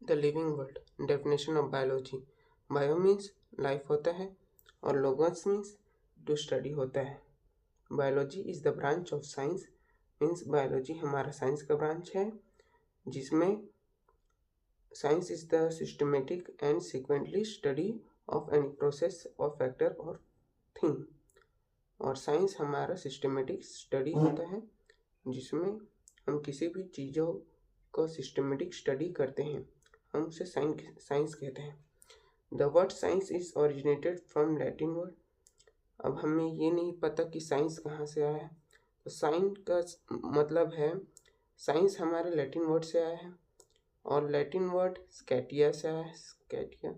The living world, definition of biology. Bio means life होता है और लोगोस मीन्स टू स्टडी होता है। Biology is the branch of science, means biology हमारा science का branch है, जिसमें science is the systematic and sequently study of any process और फैक्टर और थिंग। और साइंस हमारा सिस्टमेटिक स्टडी होता है, जिसमें हम किसी भी चीज़ों को सिस्टमेटिक स्टडी करते हैं, हम उसे साइंस कहते हैं। The word science is originated from Latin word. अब हमें ये नहीं पता कि साइंस कहाँ से आया है, तो साइंस का मतलब है, साइंस हमारे लैटिन वर्ड से आया है और लैटिन वर्ड स्कैटिया से आया है, स्कैटिया,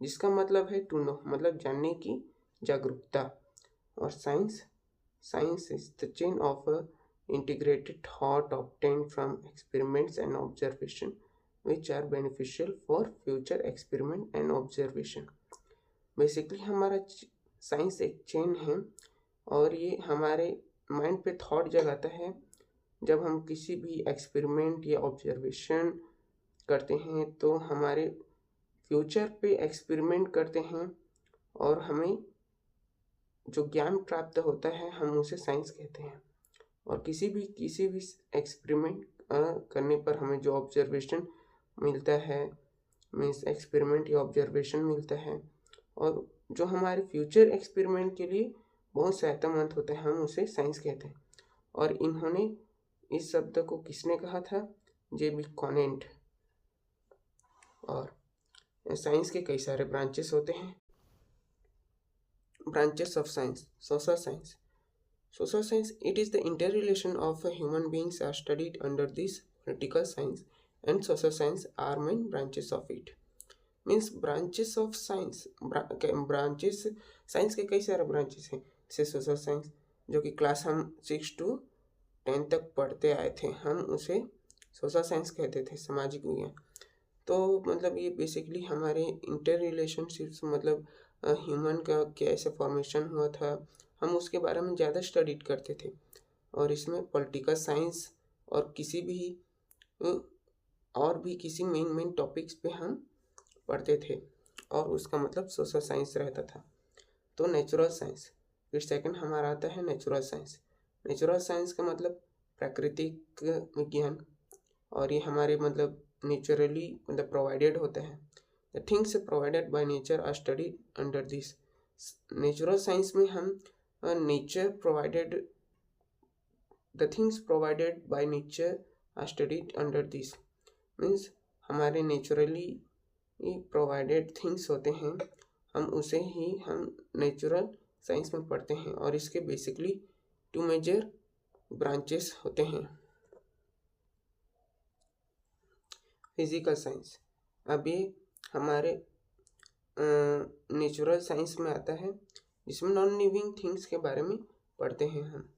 जिसका मतलब है टू नो, मतलब जानने की जागरूकता। और science is the chain of integrated thought obtained from experiments and observation which are beneficial for future experiment and observation। Basically हमारा साइंस एक चेन है और ये हमारे माइंड पे थॉट जगाता है जब हम किसी भी एक्सपेरिमेंट या ऑब्जर्वेशन करते हैं, तो हमारे फ्यूचर पे एक्सपेरिमेंट करते हैं और हमें जो ज्ञान प्राप्त होता है हम उसे साइंस कहते हैं। और किसी भी एक्सपेरिमेंट करने पर हमें जो ऑब्जर्वेशन मिलता है, मीन्स एक्सपेरिमेंट या ऑब्जर्वेशन मिलता है, और जो हमारे फ्यूचर एक्सपेरिमेंट के लिए बहुत सहायतामंद होता है, हम उसे साइंस कहते हैं। और इन्होंने इस शब्द को किसने कहा था? जे.बी. कॉनेंट। और साइंस के कई सारे ब्रांचेस होते हैं। Branches of science. Social science. Social science, it is the interrelation of human beings are studied under this political science, and social science are main branches of it. Means branches of science, branches science के कई सारे branches हैं, जैसे social science जो कि class हम 6 to 10 तक पढ़ते आए थे, हम उसे सोशल साइंस कहते थे, सामाजिक विज्ञान। तो मतलब ये बेसिकली हमारे इंटर रिलेशनशिप्स, मतलब ह्यूमन का कैसे फॉर्मेशन हुआ था, हम उसके बारे में ज़्यादा स्टडी करते थे। और इसमें पॉलिटिकल साइंस और किसी मेन टॉपिक्स पे हम पढ़ते थे, और उसका मतलब सोशल साइंस रहता था। तो नेचुरल साइंस, फिर सेकंड हमारा आता है नेचुरल साइंस। नेचुरल साइंस का मतलब प्राकृतिक विज्ञान, और ये हमारे मतलब नेचुरली मतलब प्रोवाइडेड होता है। The things provided by nature are studied under this. Natural science में हम nature provided, the things provided by nature are studied under this। Means हमारे नेचुरली प्रोवाइडेड थिंग्स होते हैं, हम उसे ही हम नेचुरल साइंस में पढ़ते हैं। और इसके बेसिकली 2 मेजर ब्रांचेस होते हैं। फिजिकल साइंस, अब ये हमारे नेचुरल साइंस में आता है, जिसमें नॉन लिविंग थिंग्स के बारे में पढ़ते हैं हम।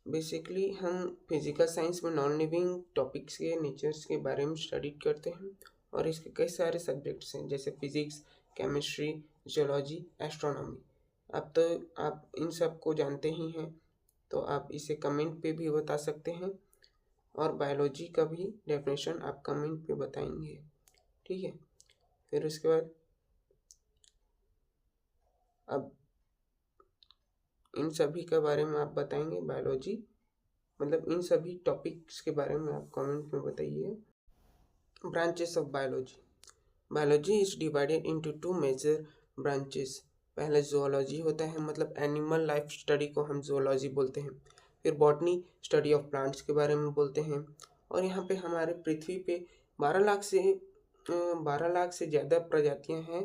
बेसिकली हम फिजिकल साइंस में नॉन लिविंग टॉपिक्स के नेचर्स के बारे में स्टडी करते हैं, और इसके कई सारे सब्जेक्ट्स हैं, जैसे फिजिक्स, केमिस्ट्री, जियोलॉजी, एस्ट्रोनॉमी। अब तो आप इन सब को जानते ही हैं, तो आप इसे कमेंट पे भी बता सकते हैं, और बायोलॉजी का भी डेफिनेशन आप कमेंट पे बताएंगे, ठीक है। फिर उसके बाद अब इन सभी के बारे में आप बताएंगे, बायोलॉजी मतलब इन सभी टॉपिक्स के बारे में आप कमेंट में बताइए। Branches of biology. Biology is divided into 2 major branches. पहले जूलॉजी होता है, मतलब एनिमल लाइफ स्टडी को हम जूलॉजी बोलते हैं। फिर बॉटनी, स्टडी ऑफ प्लांट्स के बारे में बोलते हैं। और यहाँ पे हमारे पृथ्वी पे 12 लाख से ज़्यादा प्रजातियाँ हैं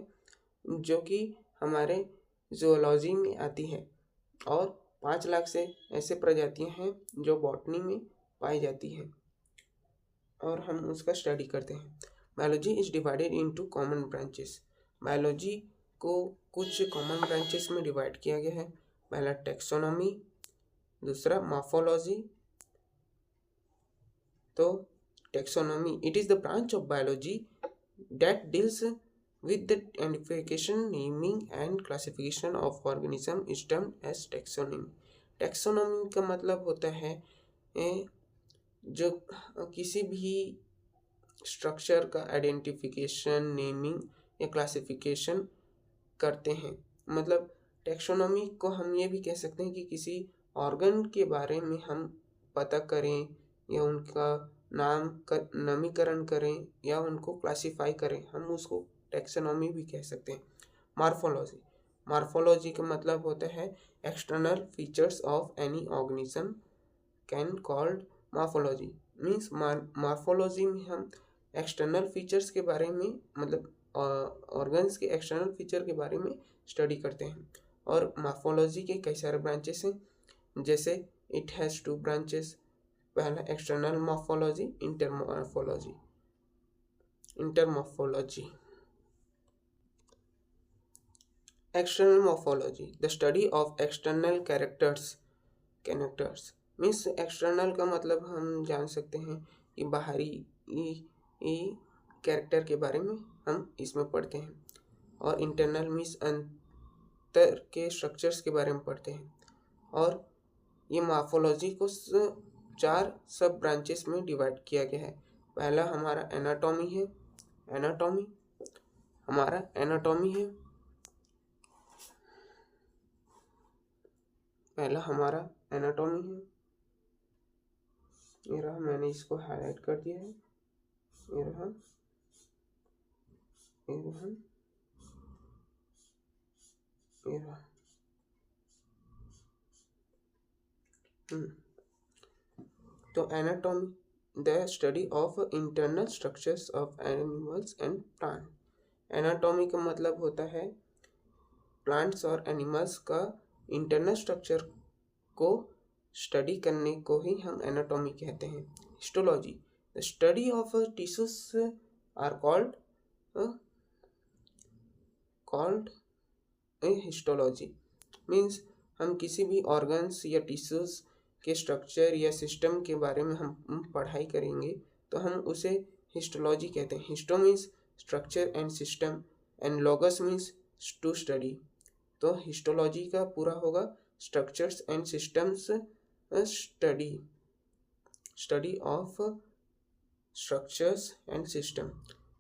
जो कि हमारे जूलॉजी में आती है, और 5 लाख से ऐसे प्रजातियां हैं जो बॉटनी में पाई जाती हैं, और हम उसका स्टडी करते हैं। Biology is divided into common branches. Biology को कुछ कॉमन ब्रांचेस में डिवाइड किया गया है। पहला टेक्सोनॉमी, दूसरा मॉर्फोलॉजी। तो taxonomy, it is the branch of biology that deals with the identification, naming and classification of organism is termed as taxonomy। taxonomy का मतलब होता है जो किसी भी स्ट्रक्चर का आइडेंटिफिकेशन, नेमिंग या क्लासिफिकेशन करते हैं। मतलब टैक्सोनॉमी को हम ये भी कह सकते हैं कि किसी ऑर्गन के बारे में हम पता करें या उनका नामीकरण करें या उनको क्लासिफाई करें, हम उसको टैक्सोनॉमी भी कह सकते हैं। मॉर्फोलॉजी, मॉर्फोलॉजी का मतलब होता है external features of any organism can called morphology. Means morphology में हम एक्सटर्नल फीचर्स के बारे में, मतलब ऑर्गन्स के एक्सटर्नल फीचर के बारे में स्टडी करते हैं। और मॉर्फोलॉजी के कई सारे ब्रांचेस हैं, जैसे इट हैज़ 2 ब्रांचेस। पहला external morphology, intermorphology. External morphology, the study of external characters means external का मतलब हम जान सकते हैं कि बाहरी कैरेक्टर के बारे में हम इसमें पढ़ते हैं। और इंटरनल मीन्स अंतर के स्ट्रक्चर्स के बारे में पढ़ते हैं। और ये मॉर्फोलॉजी को 4 सब ब्रांचेस में डिवाइड किया गया है। पहला हमारा एनाटॉमी है। ये रहा, मैंने इसको हाईलाइट कर दिया है। ये रहा। तो anatomy, the study of internal structures of animals and plant. Anatomy का मतलब होता है प्लांट्स और एनिमल्स का इंटरनल स्ट्रक्चर को स्टडी करने को ही हम एनाटॉमी कहते हैं। Histology, the study of tissues are called histology. Means हम किसी भी ऑर्गन्स या टिश्यूज के स्ट्रक्चर या सिस्टम के बारे में हम पढ़ाई करेंगे तो हम उसे हिस्टोलॉजी कहते हैं। Histo means structure and system and logos means to study. तो हिस्टोलॉजी का पूरा होगा structures and systems study of structures and system.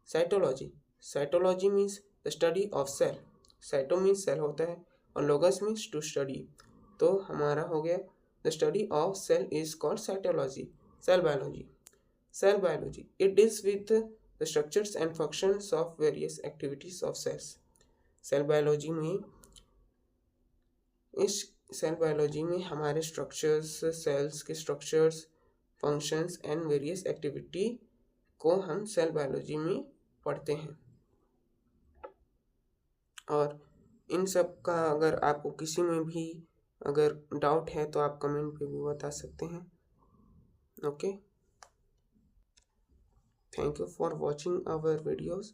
Cytology means the study of cell. Cyto means cell होता है और लॉगस मीन्स टू स्टडी। तो हमारा हो गया the study of cell is called cytology. Cell biology, it deals with the structures and functions of various activities of cells. Cell biology में हमारे structures, cells के structures, functions and various activity को हम cell biology में पढ़ते हैं। और इन सब का अगर आपको किसी में भी अगर डाउट है तो आप कमेंट पे भी बता सकते हैं। Okay, thank you for watching our videos.